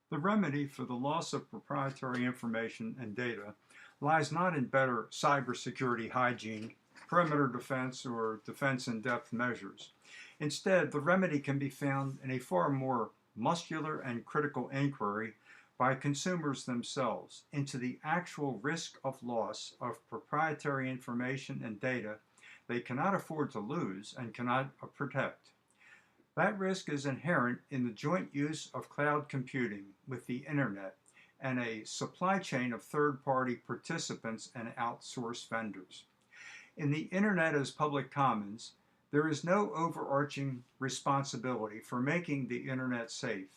The remedy for the loss of proprietary information and data lies not in better cybersecurity hygiene, perimeter defense, or defense in-depth measures. Instead, the remedy can be found in a far more muscular and critical inquiry by consumers themselves into the actual risk of loss of proprietary information and data they cannot afford to lose and cannot protect. That risk is inherent in the joint use of cloud computing with the Internet and a supply chain of third-party participants and outsource vendors. In the Internet as public commons, there is no overarching responsibility for making the Internet safe.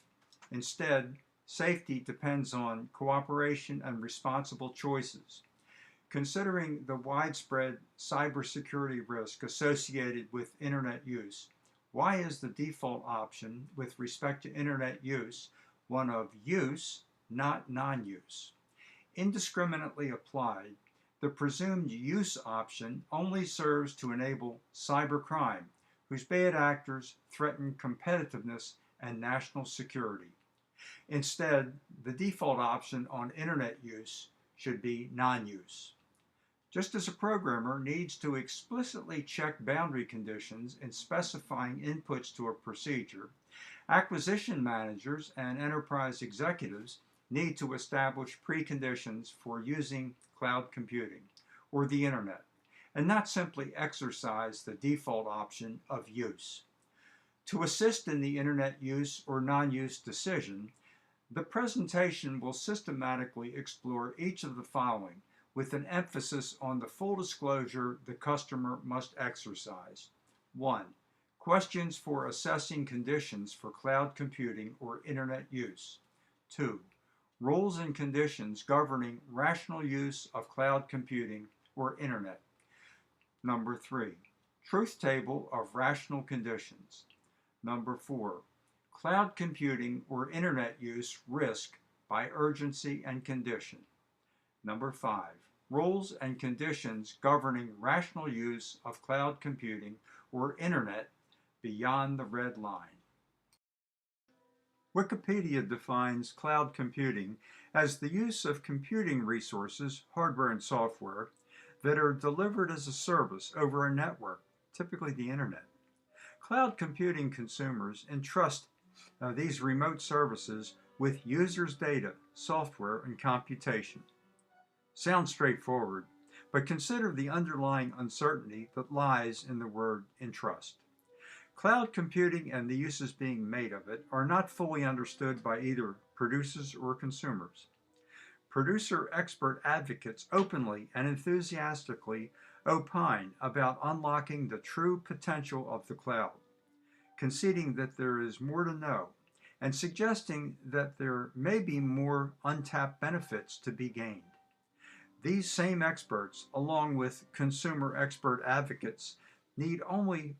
Instead, safety depends on cooperation and responsible choices. Considering the widespread cybersecurity risk associated with Internet use, why is the default option with respect to Internet use one of use, not non-use? Indiscriminately applied, the presumed use option only serves to enable cybercrime, whose bad actors threaten competitiveness and national security. Instead, the default option on Internet use should be non-use. Just as a programmer needs to explicitly check boundary conditions in specifying inputs to a procedure, acquisition managers and enterprise executives need to establish preconditions for using cloud computing or the Internet, and not simply exercise the default option of use. To assist in the Internet use or non-use decision, the presentation will systematically explore each of the following, with an emphasis on the full disclosure the customer must exercise. 1. Questions for assessing conditions for cloud computing or Internet use. 2. Rules and conditions governing rational use of cloud computing or Internet. Number 3. Truth table of rational conditions. Number 4. Cloud computing or Internet use risk by urgency and condition. Number 5. Rules and conditions governing rational use of cloud computing or Internet beyond the red line. Wikipedia defines cloud computing as the use of computing resources, hardware and software, that are delivered as a service over a network, typically the Internet. Cloud computing consumers entrust these remote services with users' data, software, and computation. Sounds straightforward, but consider the underlying uncertainty that lies in the word entrust. Cloud computing and the uses being made of it are not fully understood by either producers or consumers. Producer expert advocates openly and enthusiastically opine about unlocking the true potential of the cloud, conceding that there is more to know and suggesting that there may be more untapped benefits to be gained. These same experts, along with consumer expert advocates, need only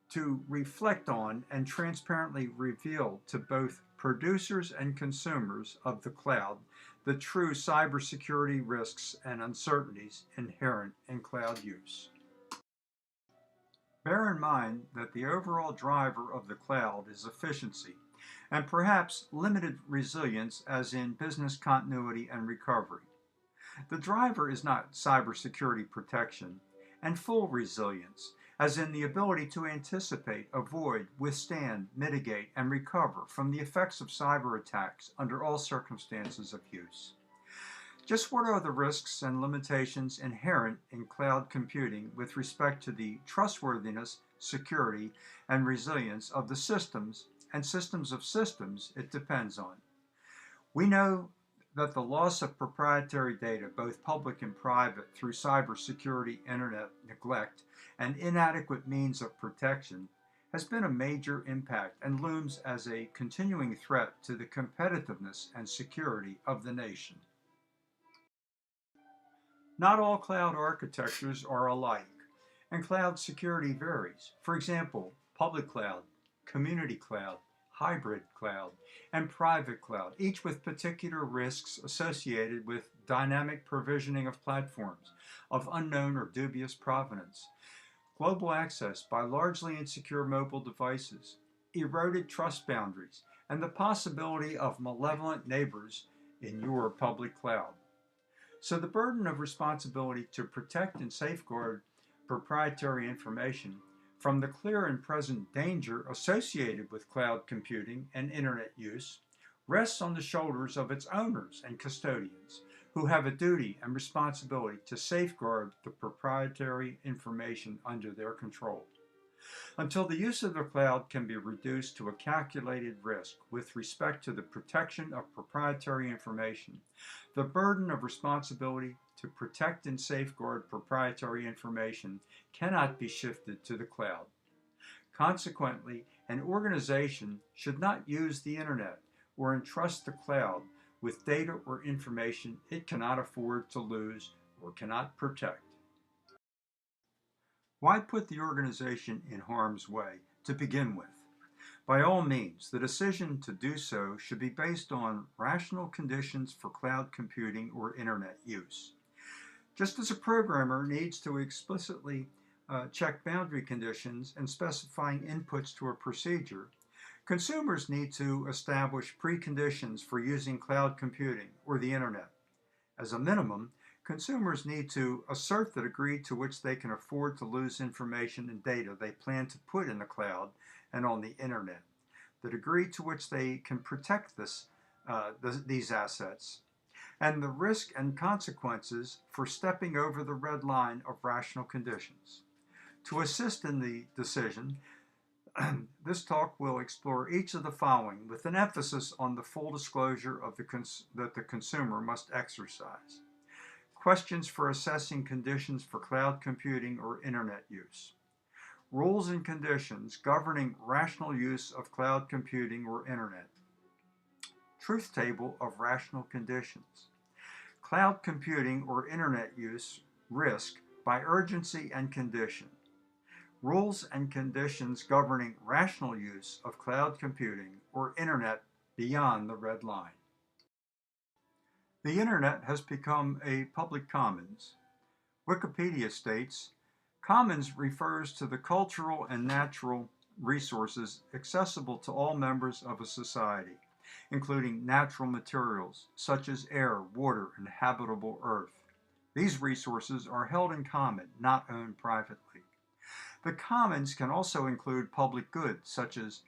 to reflect on and transparently reveal to both producers and consumers of the cloud the true cybersecurity risks and uncertainties inherent in cloud use. Bear in mind that the overall driver of the cloud is efficiency and perhaps limited resilience, as in business continuity and recovery. The driver is not cybersecurity protection and full resilience, as in the ability to anticipate, avoid, withstand, mitigate, and recover from the effects of cyber attacks under all circumstances of use. Just what are the risks and limitations inherent in cloud computing with respect to the trustworthiness, security, and resilience of the systems and systems of systems it depends on? We know that the loss of proprietary data, both public and private, through cybersecurity, Internet neglect, and inadequate means of protection has been a major impact and looms as a continuing threat to the competitiveness and security of the nation. Not all cloud architectures are alike, and cloud security varies. For example, public cloud, community cloud, hybrid cloud, and private cloud, each with particular risks associated with dynamic provisioning of platforms of unknown or dubious provenance, global access by largely insecure mobile devices, eroded trust boundaries, and the possibility of malevolent neighbors in your public cloud. So the burden of responsibility to protect and safeguard proprietary information from the clear and present danger associated with cloud computing and internet use rests on the shoulders of its owners and custodians, who have a duty and responsibility to safeguard the proprietary information under their control. Until the use of the cloud can be reduced to a calculated risk with respect to the protection of proprietary information, the burden of responsibility to protect and safeguard proprietary information cannot be shifted to the cloud. Consequently, an organization should not use the internet or entrust the cloud with data or information it cannot afford to lose or cannot protect. Why put the organization in harm's way to begin with? By all means, the decision to do so should be based on rational conditions for cloud computing or internet use. Just as a programmer needs to explicitly check boundary conditions and specifying inputs to a procedure, consumers need to establish preconditions for using cloud computing or the internet. As a minimum, consumers need to assert the degree to which they can afford to lose information and data they plan to put in the cloud and on the internet, the degree to which they can protect these assets, and the risk and consequences for stepping over the red line of rational conditions. To assist in the decision, this talk will explore each of the following with an emphasis on the full disclosure of that the consumer must exercise. Questions for assessing conditions for cloud computing or internet use. Rules and conditions governing rational use of cloud computing or internet. Truth table of rational conditions. Cloud computing or internet use risk by urgency and condition. Rules and conditions governing rational use of cloud computing or internet beyond the red line. The internet has become a public commons. Wikipedia states, commons refers to the cultural and natural resources accessible to all members of a society, including natural materials such as air, water, and habitable earth. These resources are held in common, not owned privately. The commons can also include public goods such as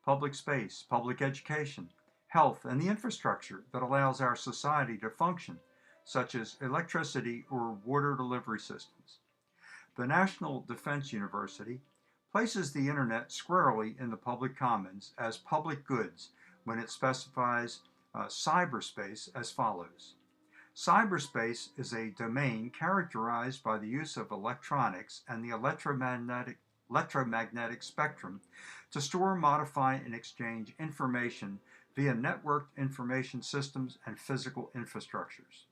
public space, public education, health, and the infrastructure that allows our society to function, such as electricity or water delivery systems. The National Defense University places the internet squarely in the public commons as public goods when it specifies cyberspace as follows. Cyberspace is a domain characterized by the use of electronics and the electromagnetic spectrum to store, modify, and exchange information via networked information systems and physical infrastructures.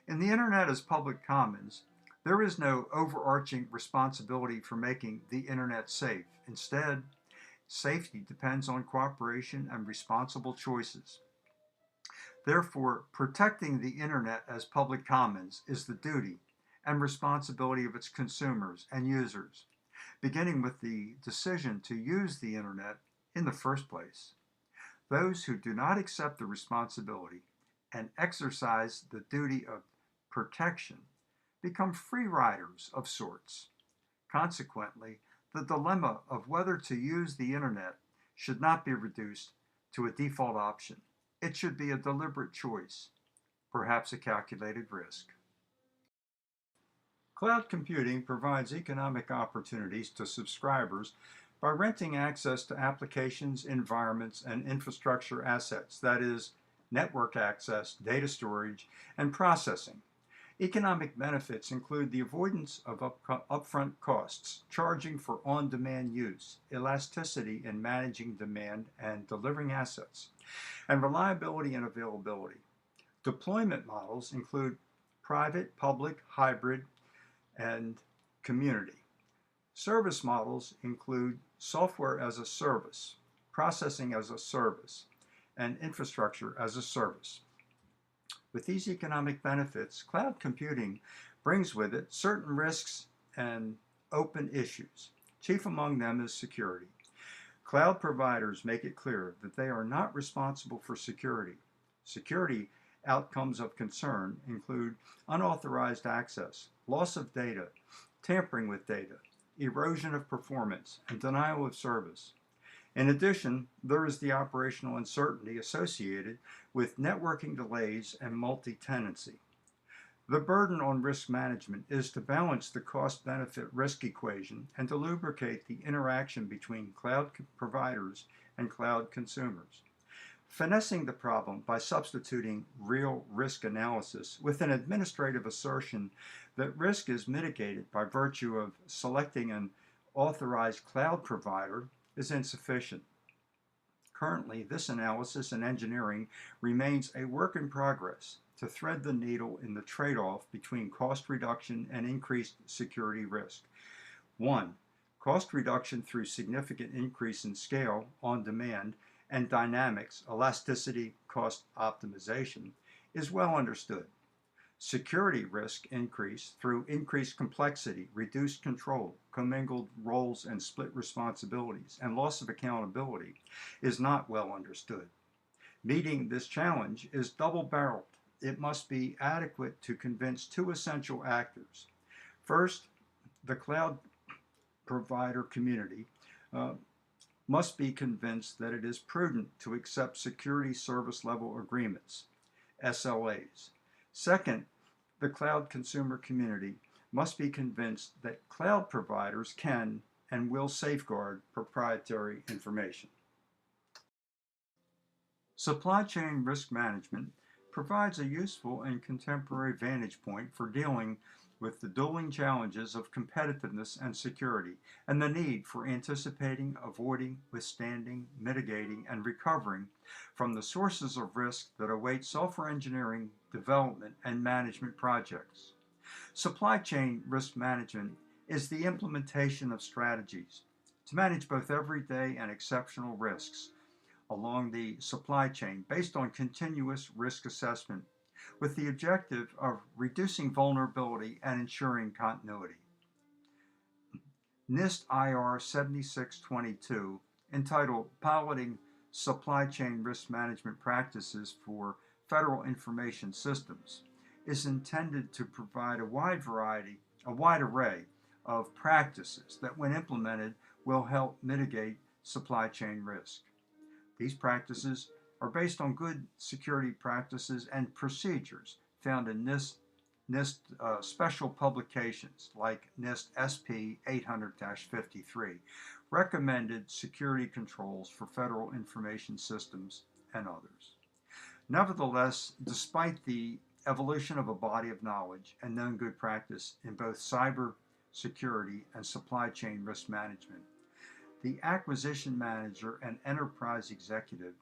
In the internet as public commons, there is no overarching responsibility for making the internet safe. Instead, safety depends on cooperation and responsible choices. Therefore, protecting the internet as public commons is the duty and responsibility of its consumers and users, beginning with the decision to use the internet in the first place. Those who do not accept the responsibility and exercise the duty of protection become free riders of sorts. Consequently, the dilemma of whether to use the internet should not be reduced to a default option. It should be a deliberate choice, perhaps a calculated risk. Cloud computing provides economic opportunities to subscribers by renting access to applications, environments, and infrastructure assets, that is, network access, data storage, and processing. Economic benefits include the avoidance of upfront costs, charging for on-demand use, elasticity in managing demand and delivering assets, and reliability and availability. Deployment models include private, public, hybrid, and community. Service models include software as a service, processing as a service, and infrastructure as a service. With these economic benefits, cloud computing brings with it certain risks and open issues. Chief among them is security. Cloud providers make it clear that they are not responsible for security. Security outcomes of concern include unauthorized access, loss of data, tampering with data, erosion of performance, and denial of service. In addition, there is the operational uncertainty associated with networking delays and multi-tenancy. The burden on risk management is to balance the cost-benefit risk equation and to lubricate the interaction between cloud providers and cloud consumers. Finessing the problem by substituting real risk analysis with an administrative assertion that risk is mitigated by virtue of selecting an authorized cloud provider is insufficient. Currently, this analysis and engineering remains a work in progress to thread the needle in the trade-off between cost reduction and increased security risk. 1. Cost reduction through significant increase in scale, on demand, and dynamics, elasticity, cost optimization, is well understood. Security risk increase through increased complexity, reduced control, commingled roles and split responsibilities, and loss of accountability is not well understood. Meeting this challenge is double-barreled. It must be adequate to convince two essential actors. First, the cloud provider community must be convinced that it is prudent to accept security service level agreements, SLAs. Second, the cloud consumer community must be convinced that cloud providers can and will safeguard proprietary information. Supply chain risk management provides a useful and contemporary vantage point for dealing with the dueling challenges of competitiveness and security, and the need for anticipating, avoiding, withstanding, mitigating, and recovering from the sources of risk that await software engineering, development, and management projects. Supply chain risk management is the implementation of strategies to manage both everyday and exceptional risks along the supply chain based on continuous risk assessment, with the objective of reducing vulnerability and ensuring continuity. NIST IR 7622, entitled Piloting Supply Chain Risk Management Practices for Federal Information Systems, is intended to provide a wide array of practices that, when implemented, will help mitigate supply chain risk. These practices are based on good security practices and procedures found in NIST special publications like NIST SP 800-53, recommended security controls for federal information systems, and others. Nevertheless, despite the evolution of a body of knowledge and known good practice in both cyber security and supply chain risk management, the acquisition manager and enterprise executive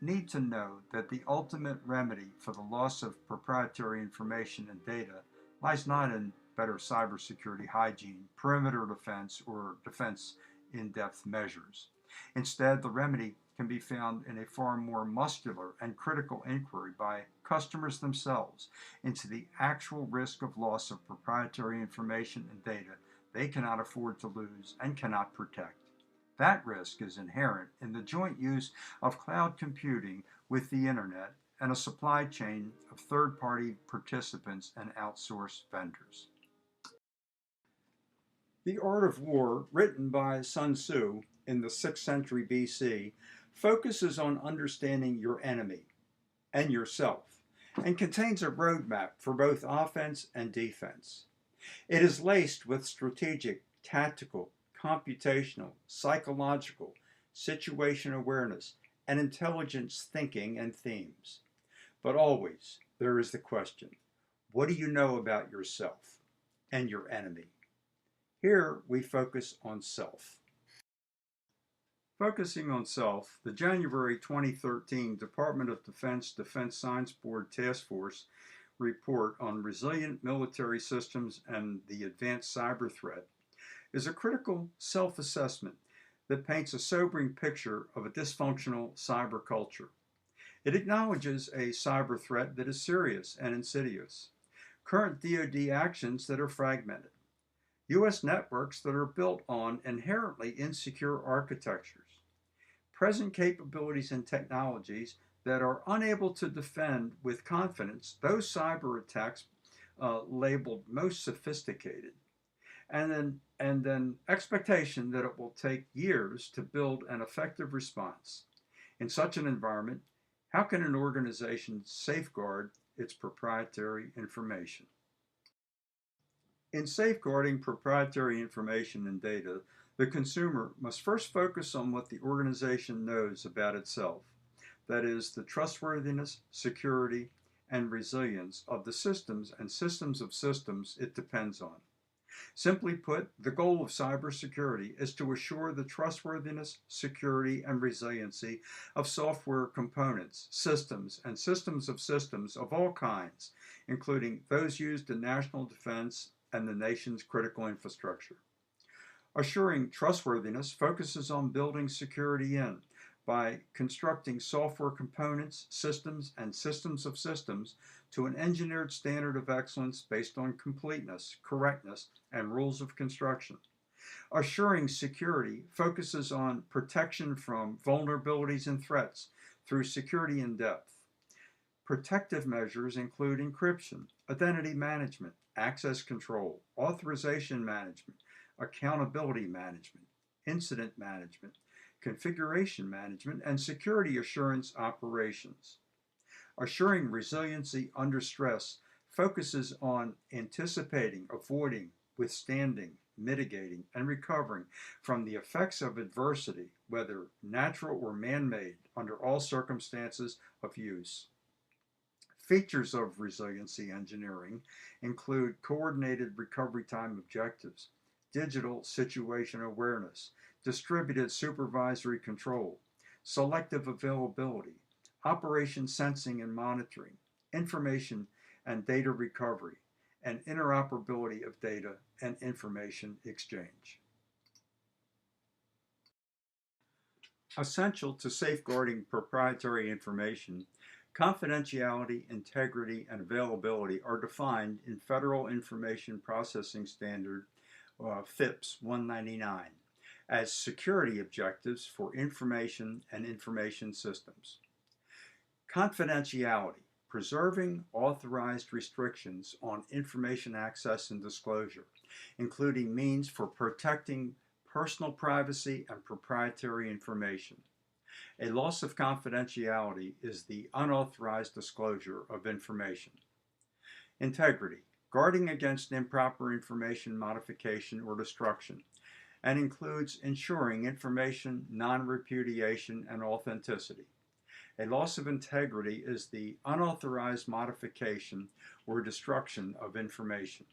need to know that the ultimate remedy for the loss of proprietary information and data lies not in better cybersecurity hygiene, perimeter defense, or defense in-depth measures. Instead, the remedy can be found in a far more muscular and critical inquiry by customers themselves into the actual risk of loss of proprietary information and data they cannot afford to lose and cannot protect. That risk is inherent in the joint use of cloud computing with the internet and a supply chain of third-party participants and outsource vendors. The Art of War, written by Sun Tzu in the 6th century BC, focuses on understanding your enemy and yourself, and contains a roadmap for both offense and defense. It is laced with strategic, tactical, computational, psychological, situation awareness, and intelligence thinking and themes. But always there is the question, what do you know about yourself and your enemy? Here we focus on self. Focusing on self, the January 2013 Department of Defense Defense Science Board Task Force report on resilient military systems and the advanced cyber threat is a critical self-assessment that paints a sobering picture of a dysfunctional cyber culture. It acknowledges a cyber threat that is serious and insidious, current DoD actions that are fragmented, U.S. networks that are built on inherently insecure architectures, present capabilities and technologies that are unable to defend with confidence those cyber attacks labeled most sophisticated, and then expectation that it will take years to build an effective response. In such an environment, how can an organization safeguard its proprietary information? In safeguarding proprietary information and data, the consumer must first focus on what the organization knows about itself, that is, the trustworthiness, security, and resilience of the systems and systems of systems it depends on. Simply put, the goal of cybersecurity is to assure the trustworthiness, security, and resiliency of software components, systems, and systems of all kinds, including those used in national defense and the nation's critical infrastructure. Assuring trustworthiness focuses on building security in by constructing software components, systems, and systems of systems to an engineered standard of excellence based on completeness, correctness, and rules of construction. Assuring security focuses on protection from vulnerabilities and threats through security in depth. Protective measures include encryption, identity management, access control, authorization management, accountability management, incident management, configuration management, and security assurance operations. Assuring resiliency under stress focuses on anticipating, avoiding, withstanding, mitigating, and recovering from the effects of adversity, whether natural or man-made, under all circumstances of use. Features of resiliency engineering include coordinated recovery time objectives, digital situation awareness, distributed supervisory control, selective availability, operation sensing and monitoring, information and data recovery, and interoperability of data and information exchange. Essential to safeguarding proprietary information, confidentiality, integrity, and availability are defined in Federal Information Processing Standard FIPS 199 as security objectives for information and information systems. Confidentiality, preserving authorized restrictions on information access and disclosure, including means for protecting personal privacy and proprietary information. A loss of confidentiality is the unauthorized disclosure of information. Integrity, guarding against improper information modification or destruction, and includes ensuring information non-repudiation and authenticity. A loss of integrity is the unauthorized modification or destruction of information.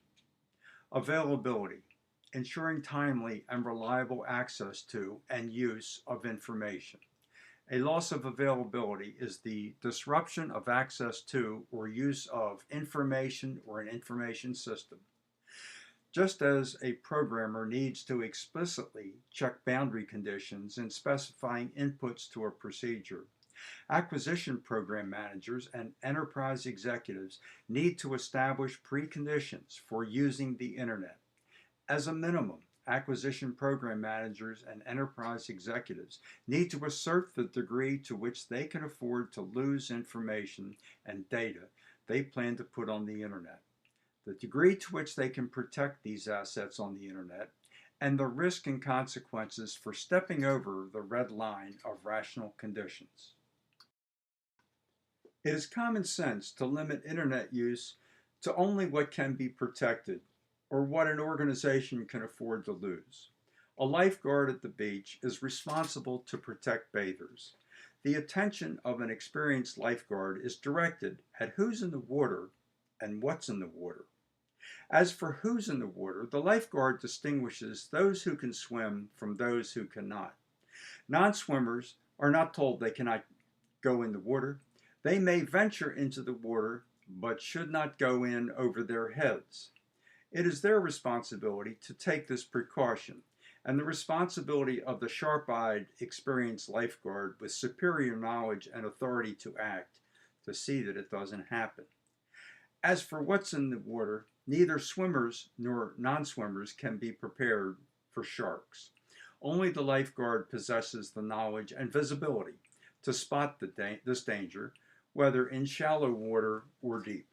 Availability, ensuring timely and reliable access to and use of information. A loss of availability is the disruption of access to or use of information or an information system. Just as a programmer needs to explicitly check boundary conditions in specifying inputs to a procedure, acquisition program managers and enterprise executives need to establish preconditions for using the Internet. As a minimum, acquisition program managers and enterprise executives need to assert the degree to which they can afford to lose information and data they plan to put on the Internet, the degree to which they can protect these assets on the Internet, and the risk and consequences for stepping over the red line of rational conditions. It is common sense to limit Internet use to only what can be protected or what an organization can afford to lose. A lifeguard at the beach is responsible to protect bathers. The attention of an experienced lifeguard is directed at who's in the water and what's in the water. As for who's in the water, the lifeguard distinguishes those who can swim from those who cannot. Non-swimmers are not told they cannot go in the water. They may venture into the water, but should not go in over their heads. It is their responsibility to take this precaution, and the responsibility of the sharp-eyed, experienced lifeguard with superior knowledge and authority to act, to see that it doesn't happen. As for what's in the water, neither swimmers nor non-swimmers can be prepared for sharks. Only the lifeguard possesses the knowledge and visibility to spot this danger, whether in shallow water or deep.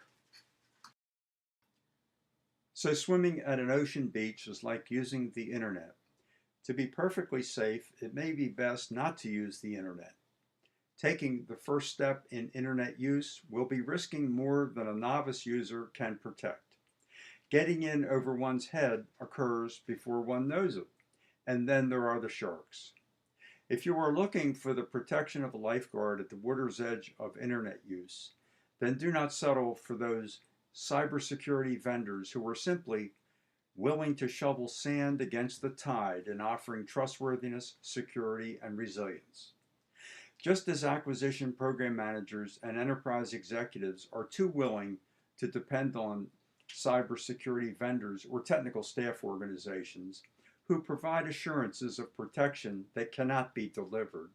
So swimming at an ocean beach is like using the internet. To be perfectly safe, it may be best not to use the internet. Taking the first step in internet use will be risking more than a novice user can protect. Getting in over one's head occurs before one knows it, and then there are the sharks. If you are looking for the protection of a lifeguard at the water's edge of internet use, then do not settle for those cybersecurity vendors who are simply willing to shovel sand against the tide in offering trustworthiness, security, and resilience. Just as acquisition program managers and enterprise executives are too willing to depend on cybersecurity vendors or technical staff organizations who provide assurances of protection that cannot be delivered,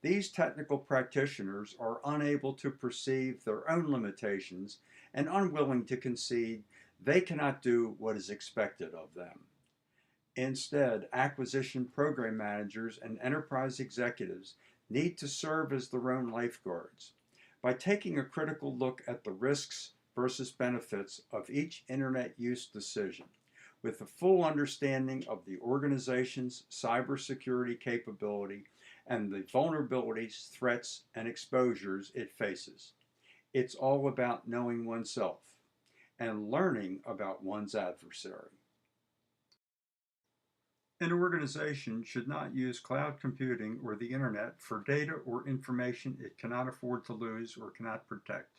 these technical practitioners are unable to perceive their own limitations and unwilling to concede they cannot do what is expected of them. Instead, acquisition program managers and enterprise executives need to serve as their own lifeguards. By taking a critical look at the risks versus benefits of each internet use decision, with a full understanding of the organization's cybersecurity capability and the vulnerabilities, threats, and exposures it faces. It's all about knowing oneself and learning about one's adversary. An organization should not use cloud computing or the internet for data or information it cannot afford to lose or cannot protect.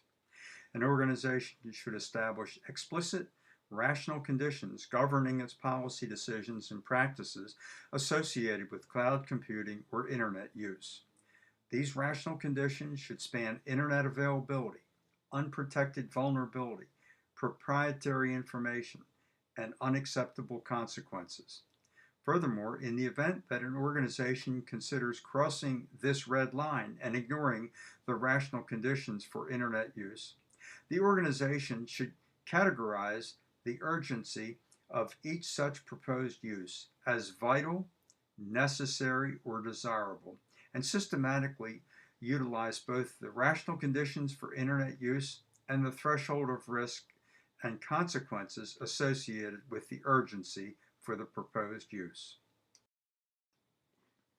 An organization should establish explicit, rational conditions governing its policy decisions and practices associated with cloud computing or internet use. These rational conditions should span internet availability, unprotected vulnerability, proprietary information, and unacceptable consequences. Furthermore, in the event that an organization considers crossing this red line and ignoring the rational conditions for internet use, the organization should categorize the urgency of each such proposed use as vital, necessary, or desirable, and systematically utilize both the rational conditions for internet use and the threshold of risk and consequences associated with the urgency for the proposed use.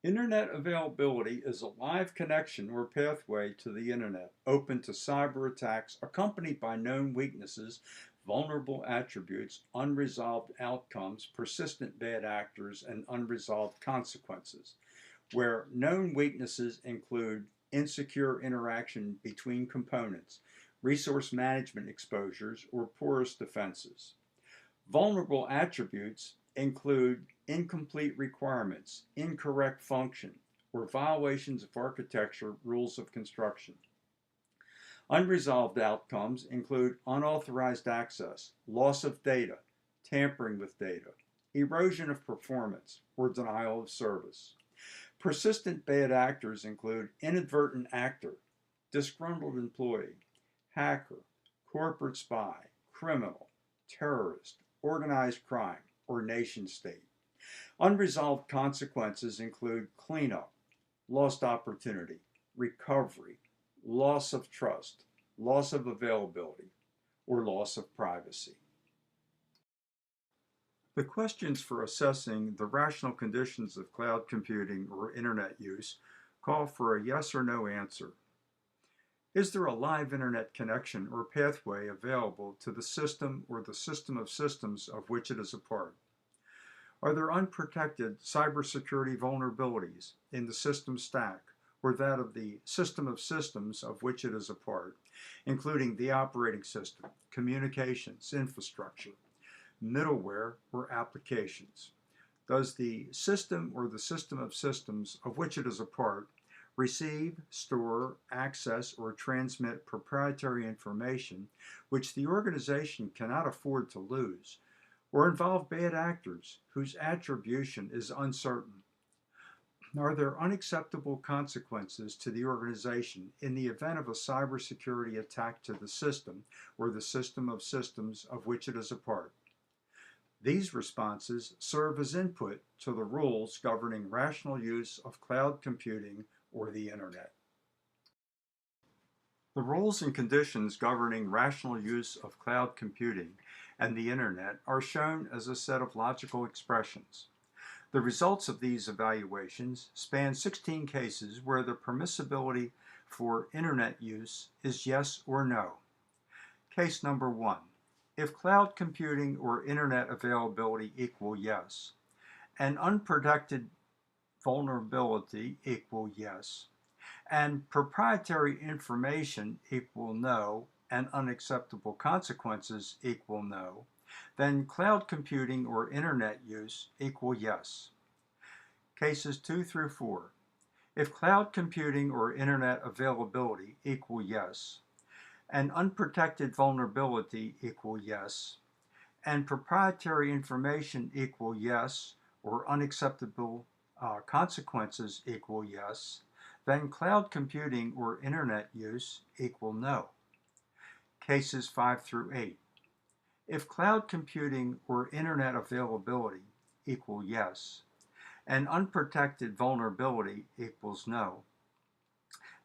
Internet availability is a live connection or pathway to the internet, open to cyber attacks, accompanied by known weaknesses, vulnerable attributes, unresolved outcomes, persistent bad actors, and unresolved consequences, where known weaknesses include insecure interaction between components, resource management exposures, or porous defenses. Vulnerable attributes include incomplete requirements, incorrect function, or violations of architecture rules of construction. Unresolved outcomes include unauthorized access, loss of data, tampering with data, erosion of performance, or denial of service. Persistent bad actors include inadvertent actor, disgruntled employee, hacker, corporate spy, criminal, terrorist, organized crime, or nation state. Unresolved consequences include cleanup, lost opportunity, recovery, loss of trust, loss of availability, or loss of privacy. The questions for assessing the rational conditions of cloud computing or internet use call for a yes or no answer. Is there a live internet connection or pathway available to the system or the system of systems of which it is a part? Are there unprotected cybersecurity vulnerabilities in the system stack or that of the system of systems of which it is a part, including the operating system, communications, infrastructure, middleware, or applications? Does the system or the system of systems of which it is a part receive, store, access, or transmit proprietary information which the organization cannot afford to lose, or involve bad actors whose attribution is uncertain? Are there unacceptable consequences to the organization in the event of a cybersecurity attack to the system or the system of systems of which it is a part? These responses serve as input to the rules governing rational use of cloud computing or the Internet. The rules and conditions governing rational use of cloud computing and the Internet are shown as a set of logical expressions. The results of these evaluations span 16 cases where the permissibility for Internet use is yes or no. Case number 1. If cloud computing or Internet availability equal yes, and unprotected vulnerability equal yes, and proprietary information equal no, and unacceptable consequences equal no, then cloud computing or Internet use equal yes. Cases 2 through 4. If cloud computing or Internet availability equal yes, and unprotected vulnerability equal yes, and proprietary information equal yes, or unacceptable consequences equal yes, then cloud computing or Internet use equal no. Cases 5 through 8. If cloud computing or Internet availability equal yes, and unprotected vulnerability equals no,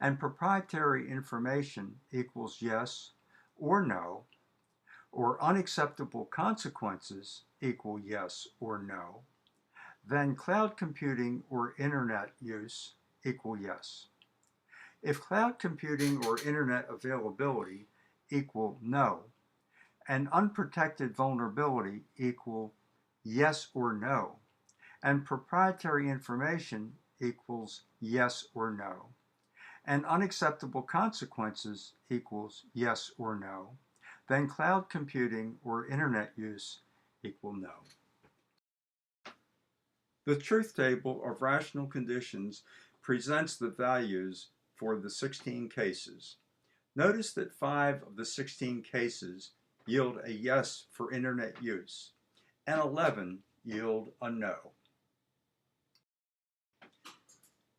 and proprietary information equals yes or no, or unacceptable consequences equal yes or no, then cloud computing or Internet use equal yes. If cloud computing or Internet availability equal no, and unprotected vulnerability equal yes or no, and proprietary information equals yes or no, and unacceptable consequences equals yes or no, then cloud computing or Internet use equal no. The truth table of rational conditions presents the values for the 16 cases. Notice that 5 of the 16 cases yield a yes for Internet use, and 11 yield a no.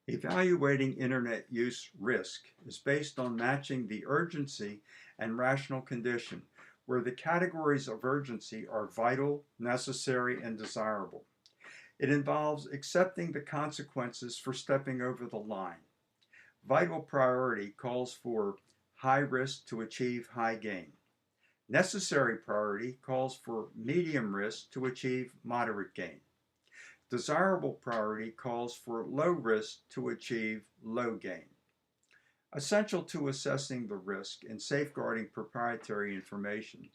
Evaluating Internet use risk is based on matching the urgency and rational condition, where the categories of urgency are vital, necessary, and desirable. It involves accepting the consequences for stepping over the line. Vital priority calls for high risk to achieve high gain. Necessary priority calls for medium risk to achieve moderate gain. Desirable priority calls for low risk to achieve low gain. Essential to assessing the risk and safeguarding proprietary information,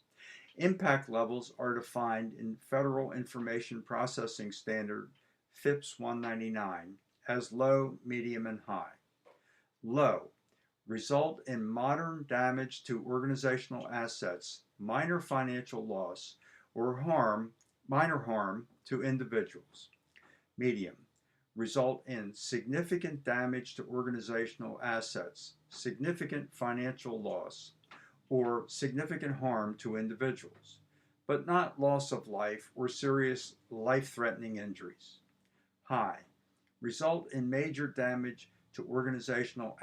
impact levels are defined in Federal Information Processing Standard FIPS 199 as low, medium, and high. Low, result in modern damage to organizational assets, minor financial loss, or minor harm to individuals. Medium, result in significant damage to organizational assets, significant financial loss, or significant harm to individuals, but not loss of life or serious life-threatening injuries. High, result in major damage to organizational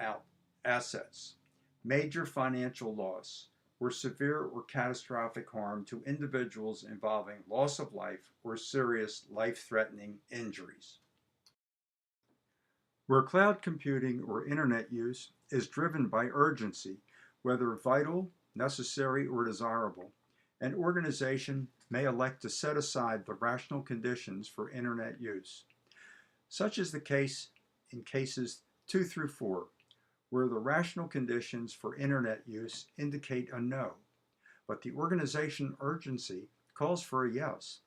assets, major financial loss, or severe or catastrophic harm to individuals involving loss of life or serious life-threatening injuries. Where cloud computing or Internet use is driven by urgency, whether vital, necessary, or desirable, an organization may elect to set aside the rational conditions for Internet use. Such is the case in cases 2 through 4, where the rational conditions for Internet use indicate a no, but the organization urgency calls for a yes.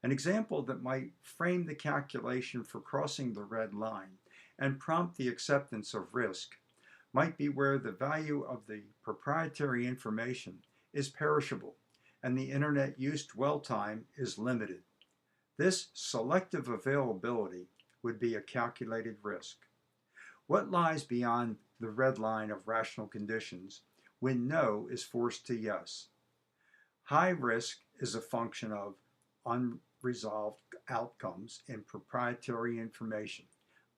An example that might frame the calculation for crossing the red line and prompt the acceptance of risk might be where the value of the proprietary information is perishable and the Internet use dwell time is limited. This selective availability would be a calculated risk. What lies beyond the red line of rational conditions when no is forced to yes? High risk is a function of unresolved outcomes in proprietary information,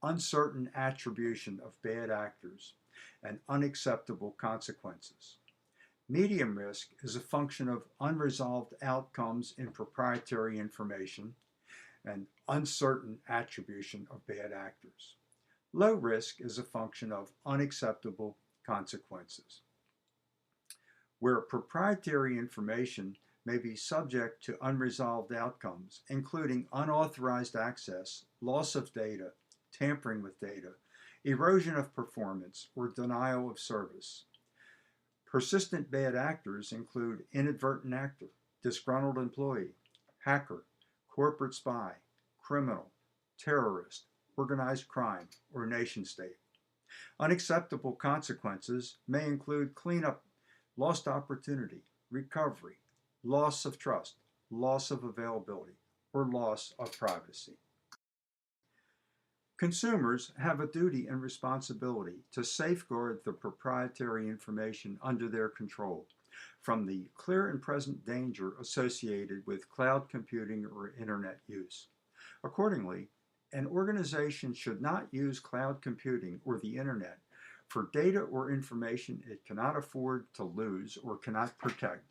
uncertain attribution of bad actors, and unacceptable consequences. Medium risk is a function of unresolved outcomes in proprietary information and uncertain attribution of bad actors. Low risk is a function of unacceptable consequences. Where proprietary information may be subject to unresolved outcomes, including unauthorized access, loss of data, tampering with data, erosion of performance, or denial of service. Persistent bad actors include inadvertent actor, disgruntled employee, hacker, corporate spy, criminal, terrorist, organized crime, or nation state. Unacceptable consequences may include cleanup, lost opportunity, recovery, loss of trust, loss of availability, or loss of privacy. Consumers have a duty and responsibility to safeguard the proprietary information under their control from the clear and present danger associated with cloud computing or internet use. Accordingly, an organization should not use cloud computing or the internet for data or information it cannot afford to lose or cannot protect.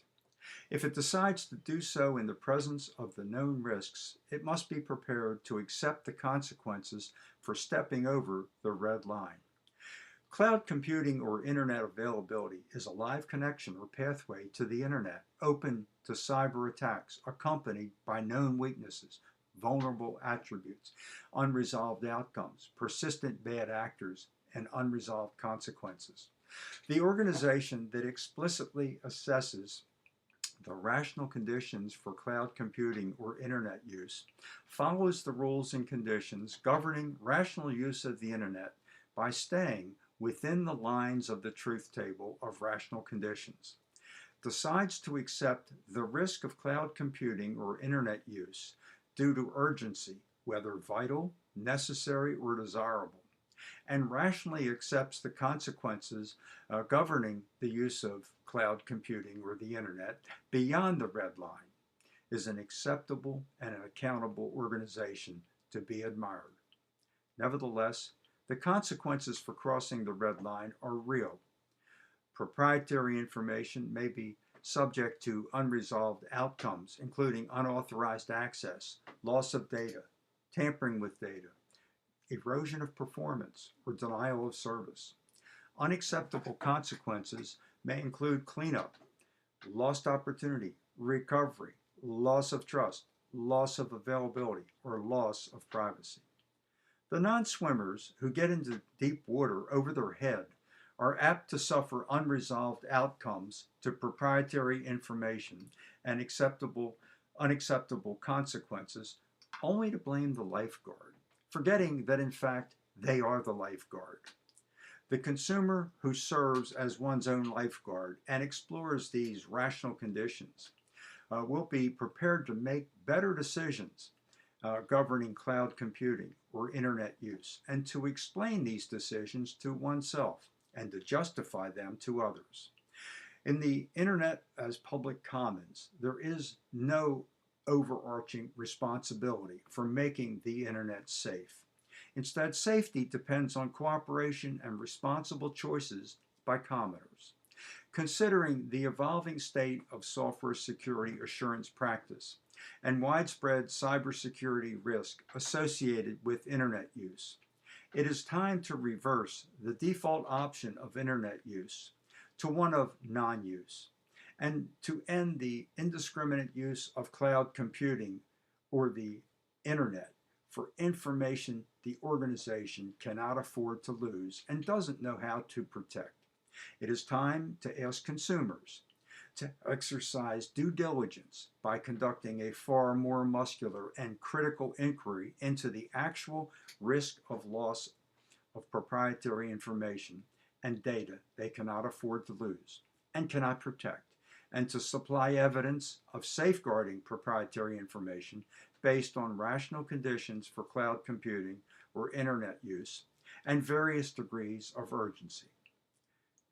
If it decides to do so in the presence of the known risks, it must be prepared to accept the consequences for stepping over the red line. Cloud computing or internet availability is a live connection or pathway to the internet, open to cyber attacks, accompanied by known weaknesses, vulnerable attributes, unresolved outcomes, persistent bad actors, and unresolved consequences. The organization that explicitly assesses the rational conditions for cloud computing or internet use follows the rules and conditions governing rational use of the internet by staying within the lines of the truth table of rational conditions. Decides to accept the risk of cloud computing or internet use due to urgency, whether vital, necessary, or desirable, and rationally accepts the consequences governing the use of cloud computing or the internet beyond the red line, is an acceptable and an accountable organization to be admired. Nevertheless, the consequences for crossing the red line are real. Proprietary information may be subject to unresolved outcomes, including unauthorized access, loss of data, tampering with data, erosion of performance, or denial of service. Unacceptable consequences may include cleanup, lost opportunity, recovery, loss of trust, loss of availability, or loss of privacy. The non-swimmers who get into deep water over their head are apt to suffer unresolved outcomes to proprietary information and unacceptable consequences, only to blame the lifeguard, forgetting that in fact they are the lifeguard. The consumer who serves as one's own lifeguard and explores these rational conditions will be prepared to make better decisions governing cloud computing or internet use, and to explain these decisions to oneself and to justify them to others. In the internet as public commons, there is no overarching responsibility for making the internet safe. Instead, safety depends on cooperation and responsible choices by commoners. Considering the evolving state of software security assurance practice and widespread cybersecurity risk associated with internet use, it is time to reverse the default option of internet use to one of non-use, and to end the indiscriminate use of cloud computing or the internet for information the organization cannot afford to lose and doesn't know how to protect. It is time to ask consumers to exercise due diligence by conducting a far more muscular and critical inquiry into the actual risk of loss of proprietary information and data they cannot afford to lose and cannot protect, and to supply evidence of safeguarding proprietary information based on rational conditions for cloud computing or internet use and various degrees of urgency.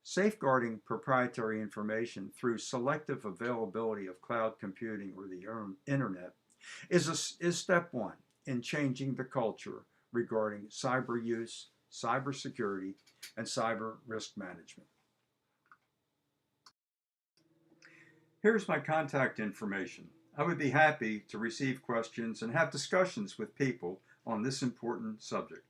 Safeguarding proprietary information through selective availability of cloud computing or the internet is step one in changing the culture regarding cyber use, cybersecurity, and cyber risk management. Here's my contact information. I would be happy to receive questions and have discussions with people on this important subject.